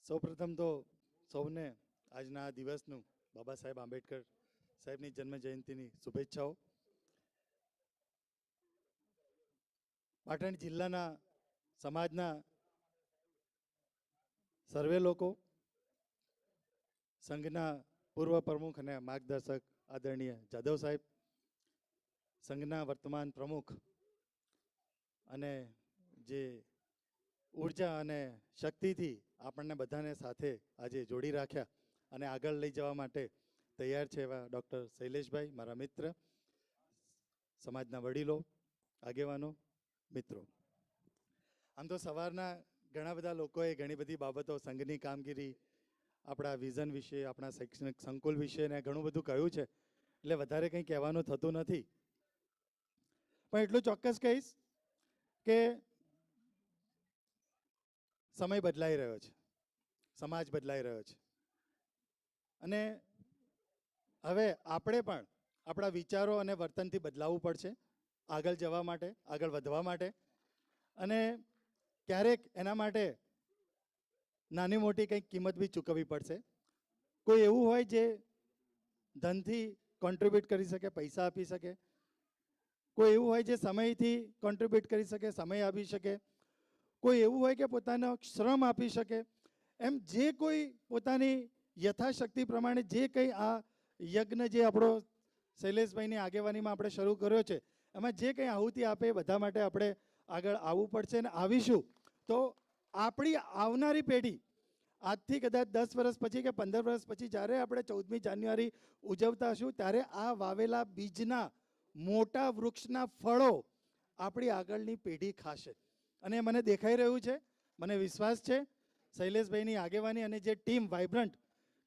સૌપ્રથમ તો સૌને આજના આ દિવસનું બાબા સાહેબ આંબેડકર સાહેબની જન્મ જયંતિની શુભેચ્છાઓ. પાટણ જિલ્લાના સમાજના સર્વે લોકો, સંઘના પૂર્વ પ્રમુખ અને માર્ગદર્શક આદરણીય જાદવ સાહેબ, સંઘના વર્તમાન પ્રમુખ અને જે ઉર્જા અને શક્તિથી આપણને બધાને સાથે આજે જોડી રાખ્યા અને આગળ લઈ જવા માટે તૈયાર છે એવા ડૉક્ટર શૈલેષભાઈ, મારા મિત્ર, સમાજના વડીલો, આગેવાનો, મિત્રો. આમ તો સવારના ઘણા બધા લોકોએ ઘણી બધી બાબતો, સંઘની કામગીરી, આપણા વિઝન વિશે, આપણા શૈક્ષણિક સંકુલ વિશે ને ઘણું બધું કહ્યું છે, એટલે વધારે કંઈ કહેવાનું થતું નથી. પણ એટલું ચોક્કસ કહીશ કે સમય બદલાઈ રહ્યો છે, સમાજ બદલાઈ રહ્યો છે અને હવે આપણે પણ આપણા વિચારો અને વર્તનથી બદલાવવું પડશે આગળ જવા માટે, આગળ વધવા માટે. અને ક્યારેક એના માટે નાની મોટી કંઈક કિંમત બી ચૂકવવી પડશે. કોઈ એવું હોય જે ધનથી કોન્ટ્રીબ્યુટ કરી શકે, પૈસા આપી શકે. કોઈ એવું હોય જે સમયથી કોન્ટ્રીબ્યુટ કરી શકે, સમય આપી શકે. કોઈ એવું હોય કે પોતાનો શ્રમ આપી શકે. એમ જે કોઈ પોતાની યથાશક્તિ પ્રમાણે જે કંઈ આ યજ્ઞ જે આપણો શૈલેષભાઈની આગેવાનીમાં આપણે શરૂ કર્યો છે, એમાં જે કંઈ આહુતિ આપે એ બધા માટે આપણે આગળ આવવું પડશે. અને આવીશું તો આપણી આવનારી પેઢી આજથી કદાચ 10 વર્ષ પછી કે 15 વર્ષ પછી જ્યારે આપણે 14મી જાન્યુઆરી ઉજવતા હશું, ત્યારે આ વાવેલા બીજના મોટા વૃક્ષના ફળો આપણી આગળની પેઢી ખાશે. અને મને દેખાઈ રહ્યું છે, મને વિશ્વાસ છે શૈલેષભાઈની આગેવાની અને જે ટીમ વાઇબ્રન્ટ,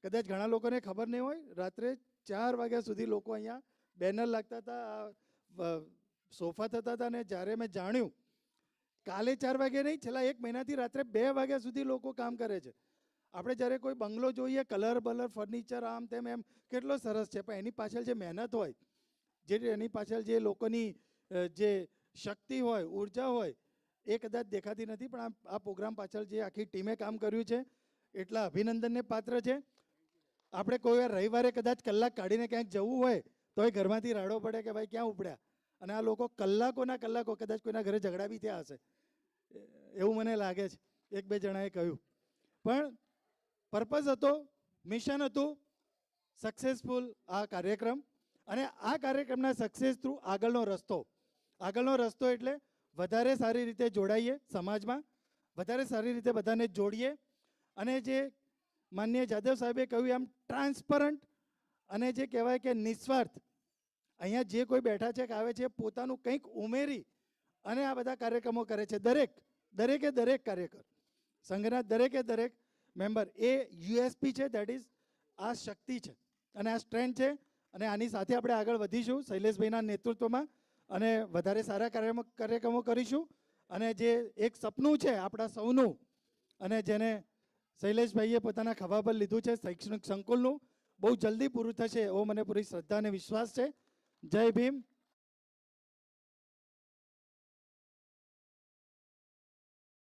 કદાચ ઘણા લોકોને ખબર નહીં હોય, રાત્રે 4 વાગ્યા સુધી લોકો અહીંયા બેનર લાગતા હતા, સોફા થતા હતા. અને જ્યારે મેં જાણ્યું કાલે 4 વાગે નહીં, છેલ્લા 1 મહિનાથી રાત્રે 2 વાગ્યા સુધી લોકો કામ કરે છે. આપણે જ્યારે કોઈ બંગલો જોઈએ, કલર બલર, ફર્નિચર, આમ તેમ, એમ કેટલો સરસ છે, પણ એની પાછળ જે મહેનત હોય, જે એની પાછળ જે લોકોની જે શક્તિ હોય, ઉર્જા હોય, એ કદાચ દેખાતી નથી. પણ આ પ્રોગ્રામ પાછળ જે આખી ટીમે કામ કર્યું છે એટલા અભિનંદનને પાત્ર છે. આપણે કોઈ વાર રવિવારે કદાચ કલાક કાઢીને ક્યાંક જવું હોય તો એ ઘરમાંથી રાડો પડે કે ભાઈ ક્યાં ઉપડ્યા. અને આ લોકો કલાકોના કલાકો, કદાચ કોઈના ઘરે ઝઘડા બી થયા હશે એવું મને લાગે છે, 1-2 જણાએ કહ્યું. પણ પર્પઝ હતો, મિશન હતું સક્સેસફુલ આ કાર્યક્રમ. અને આ કાર્યક્રમના સક્સેસ થ્રુ આગળનો રસ્તો એટલે વધારે સારી રીતે જોડાઈએ સમાજમાં, વધારે સારી રીતે બધાને જોડીએ. અને જે માનનીય જાદવ સાહેબે કહ્યું એમ ટ્રાન્સપરન્ટ અને જે કહેવાય કે નિસ્વાર્થ, અહીંયા જે કોઈ બેઠા છે કે આવે છે પોતાનું કંઈક ઉમેરી અને આ બધા કાર્યક્રમો કરે છે. દરેક કાર્યકર, સંઘના દરેક મેમ્બર, એ યુએસપી છે, દેટ ઇઝ આ શક્તિ છે અને આ સ્ટ્રેન્થ છે. અને આની સાથે આપણે આગળ વધીશું શૈલેષભાઈના નેતૃત્વમાં અને વધારે સારા કાર્યક્રમો કરીશું. અને જે એક સપનું છે આપણા સૌનું, અને જેને શૈલેષભાઈએ પોતાના ખભા પર લીધું છે, શૈક્ષણિક સંકુલનું, બહુ જલ્દી પૂરું થશે એવો મને પૂરી શ્રદ્ધા અને વિશ્વાસ છે. જય ભીમ,